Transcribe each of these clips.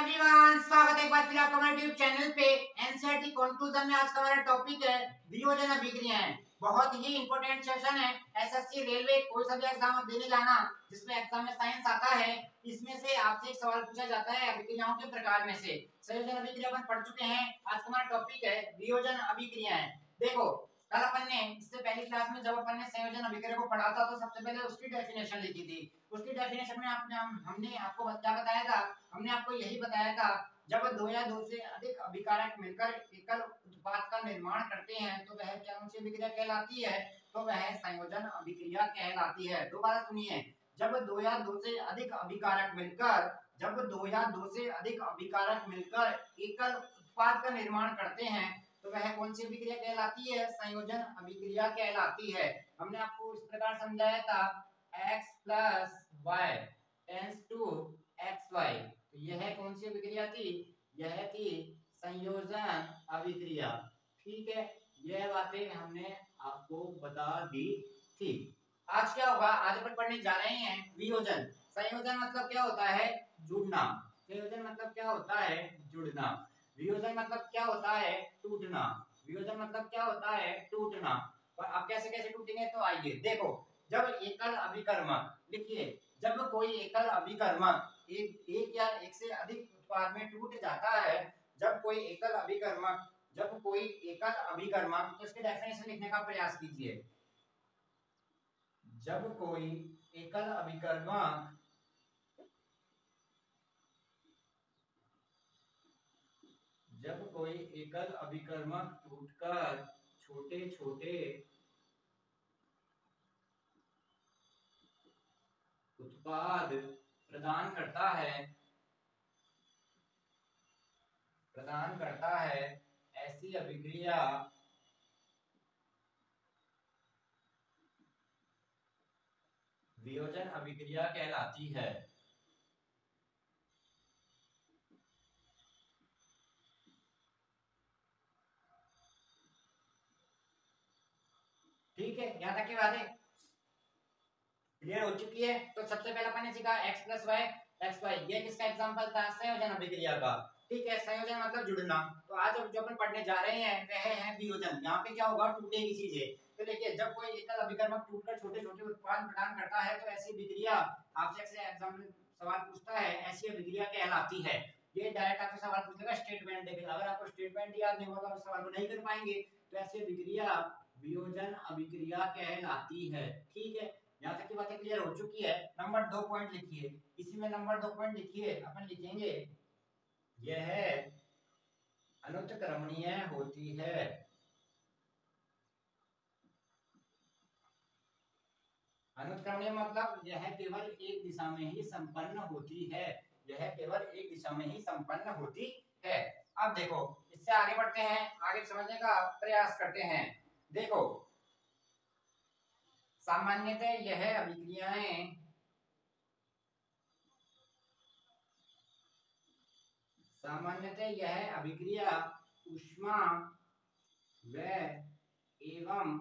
Everyone, स्वागत है एक बार फिर आपका हमारे यूट्यूब चैनल पे। एनसीईआरटी कंक्लूजन में आज का हमारा टॉपिक है वियोजन अभिक्रियाएं। बहुत ही इंपॉर्टेंट सेशन है। एसएससी रेलवे कोई सा भी एग्जाम देने जाना जिसमें एग्जाम में साइंस आता है, इसमें से आपसे एक सवाल पूछा जाता है अभिक्रियाओं के प्रकार में से। संयोजन अभिक्रिया अपन पढ़ चुके हैं। आज का हमारा टॉपिक है वियोजन अभिक्रियाएं। देखो, कल अपन ने इससे पहली क्लास में जब अपन ने संयोजन अभिक्रिया को पढ़ा था तो सबसे पहले उसकी डेफिनेशन लिखी थी। उसकी डेफिनेशन में हमने आपको क्या बताया था? हमने आपको यही बताया था, जब दो या दो से अधिक अभिकारक मिलकर एकल उत्पाद का निर्माण करते हैं तो वह कौन सी अभिक्रिया कहलाती है? तो वह संयोजन अभिक्रिया कहलाती है। दोबारा सुनिए, जब दो या दो से अधिक अभिकारक मिलकर एकल उत्पाद का निर्माण करते हैं तो वह कौन सी अभिक्रिया कहलाती है? संयोजन अभिक्रिया कहलाती है। हमने आपको इस प्रकार समझाया था, x plus y tends to xy, तो यह कौन सी अभिक्रिया थी? यह थी संयोजन अभिक्रिया। ठीक है, यह बातें हमने आपको बता दी थी। आज क्या होगा? आज अपन पढ़ने जा रहे हैं वियोजन। संयोजन मतलब क्या होता है? जुड़ना। संयोजन मतलब क्या होता है? जुड़ना। वियोजन मतलब क्या होता है? टूटना। वियोजन मतलब क्या होता है? टूटना। और अब कैसे कैसे टूटेंगे तो आइए देखो। जब एकल अभिकर्मक, लिखिए, जब कोई एकल अभिकर्मक एक या एक से अधिक उत्पाद में टूट जाता है, जब कोई एकल अभिकर्मक तो इसके डेफिनेशन लिखने का प्रयास कीजिए। जब कोई एकल अभिकर्मक टूटकर छोटे छोटे उत्पाद प्रदान करता है, ऐसी अभिक्रिया वियोजन अभिक्रिया कहलाती है। ठीक है, यहां तक की बात है क्लियर हो चुकी है। तो सबसे पहले अपन ने सीखा x plus y x y, ये किसका एग्जांपल था? संयोजन अभिक्रिया का। ठीक है, संयोजन मतलब जुड़ना। तो आज जो अपन पढ़ने जा रहे हैं वह है वियोजन। यहाँ पे क्या होगा? टूटेगी चीजें। तो देखिए, जब कोई एकल अभिकर्मक टूटकर छोटे छोटे उत्पाद प्रदान करता है तो ऐसी अभिक्रिया, आपसे एग्जाम में सवाल पूछता है, ऐसी अभिक्रिया कहलाती है। ये डायरेक्ट आपसे सवाल पूछेगा स्टेटमेंट देकर, अगर आपको स्टेटमेंट याद नहीं होगा तो सवाल को नहीं कर पाएंगे। तो ऐसी अभिक्रिया वियोजन अभिक्रिया कहलाती है। ठीक है, यहाँ तक की बातें क्लियर हो चुकी है। नंबर 2 पॉइंट लिखिए, इसी में नंबर 2 पॉइंट लिखिए। अपन लिखेंगे यह अनुत्क्रमणीय होती है। अनुत्क्रमणीय मतलब यह केवल एक दिशा में ही संपन्न होती है। यह केवल एक दिशा में ही संपन्न होती है। अब देखो, इससे आगे बढ़ते हैं, आगे समझने का प्रयास करते हैं। देखो, सामान्यतः यह अभिक्रिया ऊष्मा व एवं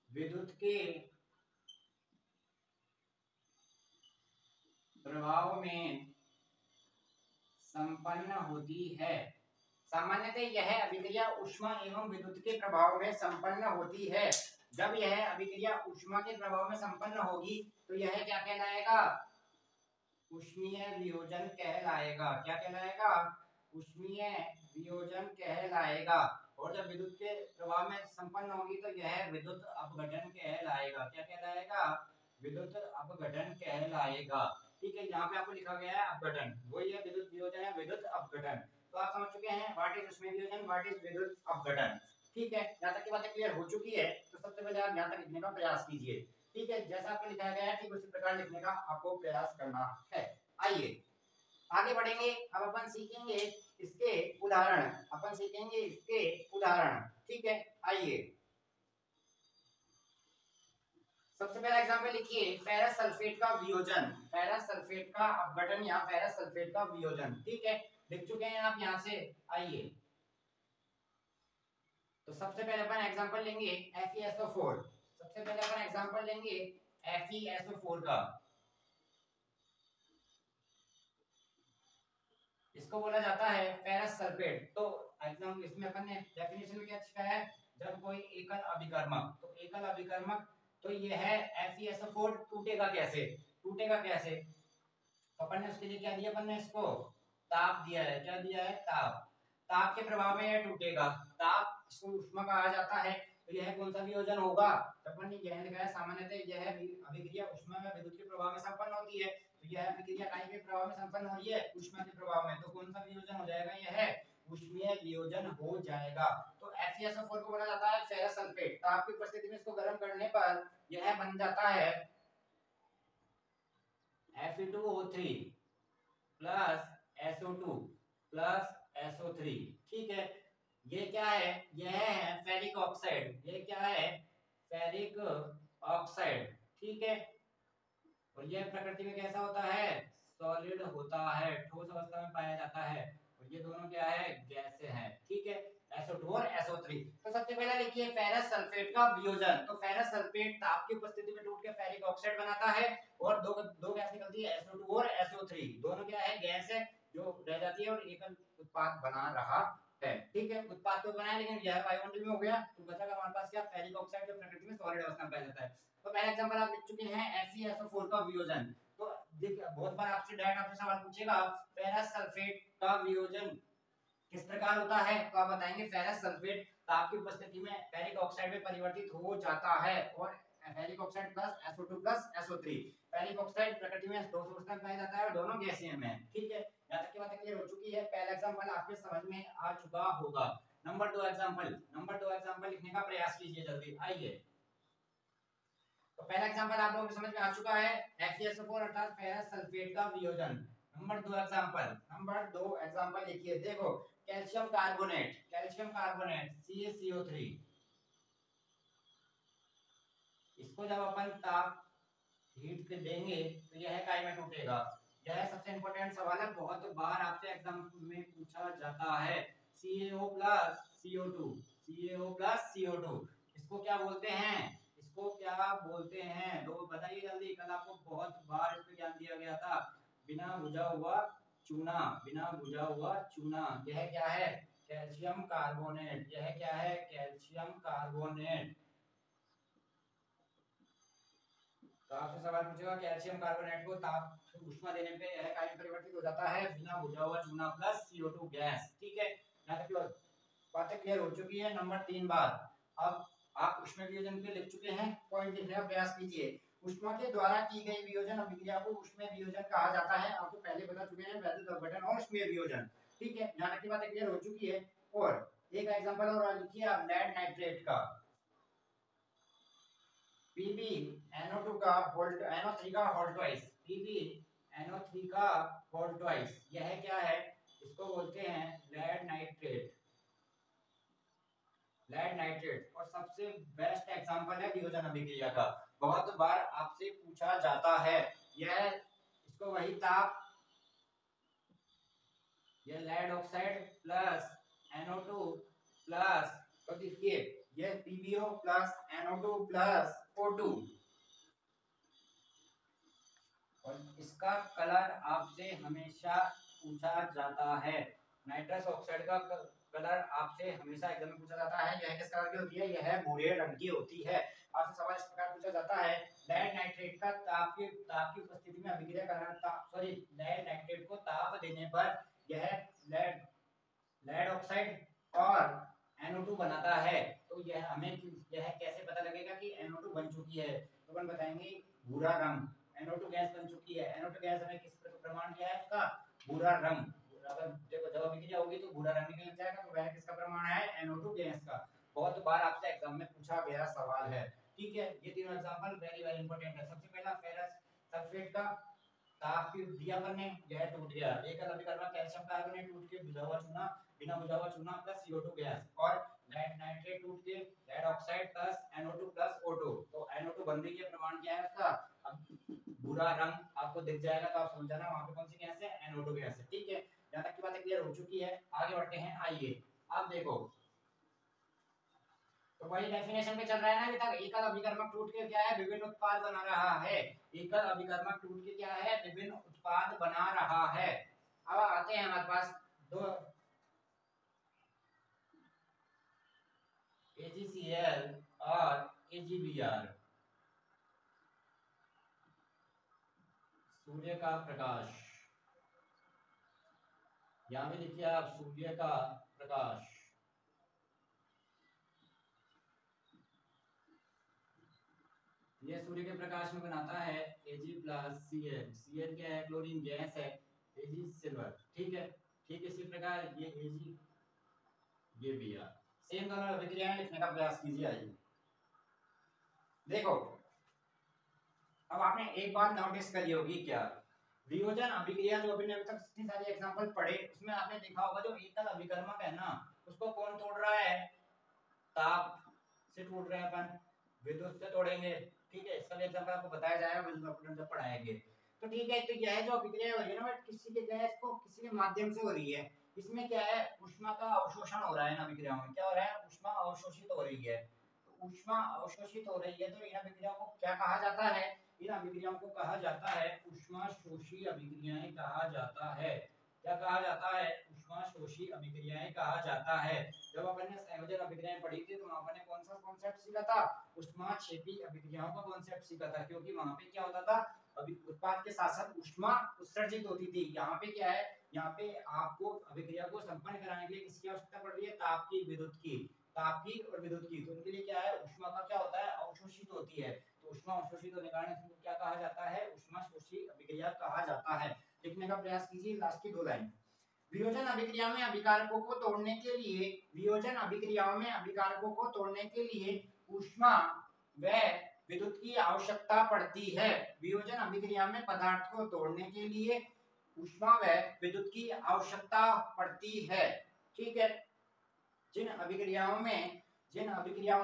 विद्युत के प्रभाव में संपन्न होती है। सामान्यतः यह अभिक्रिया ऊष्मा एवं विद्युत के प्रभाव में संपन्न होती है। जब यह अभिक्रिया ऊष्मा के प्रभाव में संपन्न होगी तो यह क्या कहलाएगा? ऊष्मीय वियोजन कहलाएगा। क्या कहलाएगा? ऊष्मीय वियोजन कहलाएगा। और जब विद्युत के प्रभाव में संपन्न होगी तो यह विद्युत अपघटन कहलाएगा। क्या कहलाएगा? विद्युत अपघटन कहलाएगा। ठीक है, यहाँ पे आपको लिखा गया है अपघटन, वही है विद्युत वियोजन है विद्युत अपघटन। तो आप समझ चुके हैं व्हाट इज ऊष्मीय वियोजन, व्हाट इज विद्युत अपघटन। ठीक है, यहाँ तक की बातें क्लियर हो चुकी है। तो सबसे पहले आप यहाँ तक लिखने का प्रयास कीजिए। ठीक है, जैसा आपको लिखा गया है ठीक उसी प्रकार लिखने का आपको प्रयास करना है। आइए आगे बढ़ेंगे। अब अपन सीखेंगे इसके उदाहरण। ठीक है, आइए सबसे पहला एग्जांपल लिखिए, फेरस सल्फेट का वियोजन, फेरस सल्फेट का अपघटन या फेरस सल्फेट का वियोजन। ठीक है, लिख चुके हैं आप यहां से। आइए, तो सबसे पहले अपन एग्जांपल लेंगे FeSO4। सबसे पहले अपन एग्जांपल लेंगे FeSO4 का। इसको बोला जाता है फेरस सल्फेट। तो एकदम इसमें अपन ने डेफिनेशन में क्या लिखा है, जब कोई एकल अभिकर्मक, तो एकल अभिकर्मक तो ये है FeSO4 टूटेगा कैसे, टूटेगा कैसे, तो अपन ने उसके लिए क्या दिया, अपन ने इसको ताप दिया है, क्या दिया है, ताप। ताप के प्रभाव में यह टूटेगा, ताप इसको ऊष्मा कहा जाता है। तो यह कौन सा वियोजन होगा, तो अपन ने यह लिखा है सामान्यतः यह अभिक्रिया ऊष्मा में विद्युत के प्रभाव में संपन्न होती है। तो यह अभिक्रिया काय के प्रभाव में संपन्न हो रही है, ऊष्मा के प्रभाव में, तो कौन सा वियोजन हो जाएगा, यह ऊष्मीय वियोजन हो जाएगा। तो FeSO4 को बोला जाता है फेरस सल्फेट। ताप की उपस्थिति में इसको गर्म करने पर यह बन जाता है Fe2O3 plus SO2 plus SO3। ठीक है, ये क्या है, यह है फेरिक ऑक्साइड, ये क्या है, फेरिक ऑक्साइड। ठीक है, और यह प्रकृति में कैसा होता है, सॉलिड होता है, ठोस अवस्था में पाया जाता है, और ये दोनों क्या है, गैसें हैं। ठीक है, SO2 और SO3। तो सबसे पहले लिखिए फेरस सल्फेट का वियोजन। तो फेरस सल्फेट ताप की उपस्थिति में टूट के फेरिक ऑक्साइड बनाता है, और दो दो गैस निकलती है, SO2 और SO3। दोनों क्या है, गैस है जो रह जाती है और एकल उत्पाद बना रहा है। ठीक है, उत्पाद तो बनाया लेकिन यह वायुमंडल में हो गया, तो बचा हमारे पास क्या, फेरिक ऑक्साइड जो प्रकृति में सॉलिड अवस्था में पाया जाता है। तो पहला एग्जांपल आप लिख चुके हैं FeSO4 का वियोजन। तो देखिए बहुत बार आपसे डायरेक्ट आपसे सवाल पूछेगा फेरस सल्फेट का वियोजन किस प्रकार होता है, तो आप बताएंगे फेरस सल्फेट ताप की उपस्थिति में फेरिक ऑक्साइड में परिवर्तित हो जाता है, और ferric oxide plus SO2 plus SO3। Ferric oxide प्रकृति में ठोस अवस्था में पाया जाता है और दोनों गैसीय में। ठीक है, यहां तक की बात क्लियर हो चुकी है। पहला एग्जांपल आपके समझ में आ चुका होगा। नंबर 2 एग्जांपल लिखने का प्रयास कीजिए जल्दी, आइए। तो पहला एग्जांपल आप लोगों को समझ में आ चुका है, FeSO4 अर्थात फेरस सल्फेट का वियोजन। नंबर 2 एग्जांपल लिखिए, देखो कैल्शियम कार्बोनेट CaCO3, इसको जब अपन ताप हीट के देंगे तो यह काय में टूटेगा। यह सबसे इंपॉर्टेंट सवाल है, बहुत बार आपसे एग्जाम में पूछा जाता है। CaO प्लस CO2, इसको क्या बोलते हैं, इसको क्या बोलते हैं, तो बताइए जल्दी। कल आपको बहुत बार इस पे ज्ञान दिया गया था, बिना बुझा हुआ चूना, यह क्या है, कैल्शियम कार्बोनेट, यह क्या है, कैल्शियम कार्बोनेट। तो आपसे सवाल पूछेगा कैल्शियम कार्बोनेट को ताप ऊष्मा देने पे यह काय में परिवर्तित हो जाता है, बिना बुझा हुआ चूना प्लस CO2 गैस। ठीक है, यहां तक बातें क्लियर हो चुकी है। नंबर 3 बात, अब आप ऊष्मा वियोजन पे लिख चुके हैं, पॉइंट लिखने का प्रयास कीजिए। ऊष्मा के द्वारा की गई वियोजन अभिक्रिया को ऊष्मीय वियोजन कहा जाता है। आपको पहले बता चुके हैं, वैद्युत अपघटन और ऊष्मीय वियोजन। ठीक है, यहां तक की बातें क्लियर हो चुकी है। और एक एग्जांपल और लिखिए आप, लेड नाइट्रेट का PbNO2 का NO3 का होल ट्वाइस, PbNO3 का होल ट्वाइस, यह क्या है, इसको बोलते हैं लेड नाइट्रेट। और सबसे बेस्ट एग्जांपल है वियोजन अभिक्रिया का, बहुत बार आपसे पूछा जाता है। यह इसको वही ताप, यह lead oxide plus NO2 plus, तो देखिए यह PbO plus NO2 plus O2, और इसका कलर आपसे हमेशा पूछा जाता है। नाइट्रस ऑक्साइड का कलर आपसे हमेशा एग्जाम में पूछा जाता है। यह किस कलर की होती है, यह भूरे रंग की होती है। आपसे सवाल इस प्रकार पूछा जाता है, लेड नाइट्रेट का ताप की उपस्थिति में अभिक्रिया करना, लेड नाइट्रेट को ताप देने पर यह लेड ऑक्साइड और NO2 बनाता है। तो यह हमें यह कैसे पता लगेगा कि NO2 बन चुकी है, तो अपन बताएंगे भूरा रंग, NO2 गैस बन चुकी है। NO2 गैस हमें किस प्रमाण क्या है उसका, भूरा रंग। अगर देखो जब अभिक्रिया होगी तो भूरा रंग निकल जाएगा, तो वह किसका प्रमाण है, NO2 गैस का। बहुत बार आपसे एग्जाम में पूछा गया सवाल है। ठीक है, ये तीनों एग्जांपल वेरी वेरी इंपॉर्टेंट है। सबसे पहला फेरस सल्फेट का ताप की दिया करने, यह टूट गया, एकल अभिकर्मक कैल्शियम कार्बोनेट टूट के बुझा हुआ चूना, बिना बुझा हुआ चूना प्लस CO2 गैस, और लेड नाइट्रेट टूट के lead oxide plus NO2 plus O2। तो NO2 बनने के प्रमाण क्या है उसका, अब भूरा रंग आपको दिख जाएगा, तो आप समझ जाना वहां पे कौन सी गैस है, NO2 गैस है। ठीक है, यहां तक की बातें क्लियर हो चुकी है। आगे बढ़ते हैं, आइए आप देखो, तो वही डेफिनेशन पे चल रहा है ना अभी तक। एकल अभिकर्मक टूट के क्या है, विभिन्न उत्पाद बना रहा है। एकल अभिकर्मक टूट के क्या है, विभिन्न उत्पाद बना रहा है। अब आते हैं हमारे पास दो AgCl और AgBr। सूर्य का प्रकाश, यहां पे लिखिए आप सूर्य का प्रकाश, ये सूर्य के प्रकाश में बनाता है Ag प्लस Cl। Cl क्या है? क्लोरीन गैस है। Ag सिल्वर, ठीक है। ठीक इसी प्रकार ये Ag ये Br, सेम दोनों अभिक्रियाएं लिखने का प्रयास कीजिए। आइए देखो, अब आपने एक बात नोटिस करी होगी क्या, वियोजन अभिक्रिया जो अभी तक इतनी सारी एग्जांपल पढ़े उसमें आपने देखा होगा जो एकल अभिकर्मक है ना उसको कौन तोड़ रहा है? ताप से तोड़ रहे हैं अपन, विद्युत से तोड़ेंगे, ठीक है। इसका भी एग्जांपल आपको बताया जाएगा विद्युत जब पढ़ाएंगे। तो ठीक है, तो यह जो अभिक्रिया हो रही है ना किसी के गैस को किसी के माध्यम से हो रही है, इसमें क्या है? ऊष्मा का अवशोषण हो रहा है इन अभिक्रियाओं में। क्या हो रहा है? ऊष्मा अवशोषित हो रही है। तो ऊष्मा अवशोषित हो रही है तो इन अभिक्रियाओं को क्या कहा जाता है? इन अभिक्रियाओं को कहा जाता है ऊष्माशोषी अभिक्रियाएं कहा जाता है। क्या कहा जाता है? ऊष्माशोषी अभिक्रियाएं कहा जाता है। जब अपन ने संयोजन अभिक्रियाएं पढ़ी थी तो वहां पर कौन सा कॉन्सेप्ट सीखा था? ऊष्माक्षेपी अभिक्रियाओं का कॉन्सेप्ट सीखा था, क्योंकि वहां पे क्या होता था? अभी उत्पाद के साथ साथ ऊष्मा उत्सर्जित होती थी। यहाँ पे क्या है? यहाँ पे आपको अभिक्रिया को संपन्न कराने के लिए किसकी आवश्यकता पड़ रही है? ताप की, विद्युत की, ताप की और विद्युत की। तो उनके लिए क्या है? ऊष्मा का क्या होता है? अवशोषित होती है। तो ऊष्मा अवशोषित होने के कारण इसको क्या कहा जाता है? ऊष्माशोषी अभिक्रिया कहा जाता है। लिखने का प्रयास कीजिए लास्ट की दो लाइन। वियोजन अभिक्रिया में अभिकारकों को तोड़ने के लिए, वियोजन अभिक्रियाओं में अभिकारकों को तोड़ने के लिए ऊष्मा व विद्युत की आवश्यकता पड़ती है। वियोजन अभिक्रिया में पदार्थ को तोड़ने के लिए ऊष्मा व विद्युत की आवश्यकता पड़ती है, ठीक है। जिन अभिक्रियाओं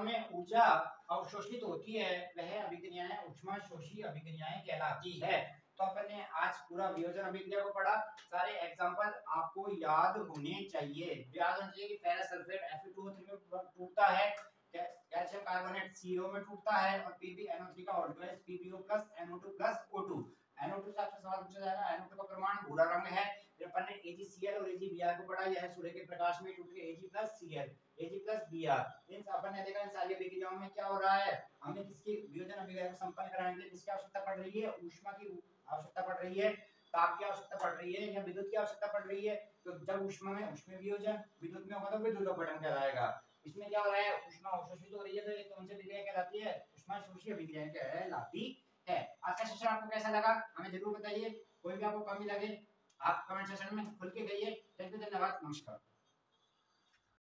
में ऊर्जा अवशोषित होती है वह अभिक्रियाएं ऊष्माशोषी अभिक्रियाएं कहलाती है। तो अपन ने आज पूरा वियोजन अभिक्रिया को पढ़ा। सारे एग्जांपल आपको याद होने चाहिए। याद होना चाहिए कि फेरस सल्फेट Fe2O3 में टूटता है, कैल्शियम कार्बोनेट CO में टूटता है और PbNO3 का ऑल्टोएस PbO NO2 O2। NO2 से आपसे सवाल पूछा जाएगा, NO2 का परमाणु भूरा रंग है। फिर अपन ने AgCl और AgBr को पढ़ा, यह सूर्य के प्रकाश में टूट के Ag+Cl Ag+Br। इन अपन ने देखा इन सारी अभिक्रियाओं में क्या हो रहा है? हमें किसकी वियोजन अभिक्रिया को संपन्न कराने के लिए किसकी आवश्यकता पड़ रही है? ऊष्मा की आवश्यकता पड़ रही है, ताप की आवश्यकता पड़ रही है या विद्युत की आवश्यकता पड़ रही है। तो जब ऊष्मा में ऊष्मीय वियोजन, विद्युत में होगा तो विद्युत अपघटन कहलाएगा। इसमें क्या हो रहा है? ऊष्मा अवशोषित हो रही है तो ये कौन सी अभिक्रिया कहलाती है? ऊष्माशोषी अभिक्रिया कहलाती है। आज का सेशन आपको कैसा लगा हमें जरूर बताइए। कोई भी आपको कमी लगे आप कमेंट सेक्शन में खुल के कहिए। थैंक यू, धन्यवाद, नमस्कार।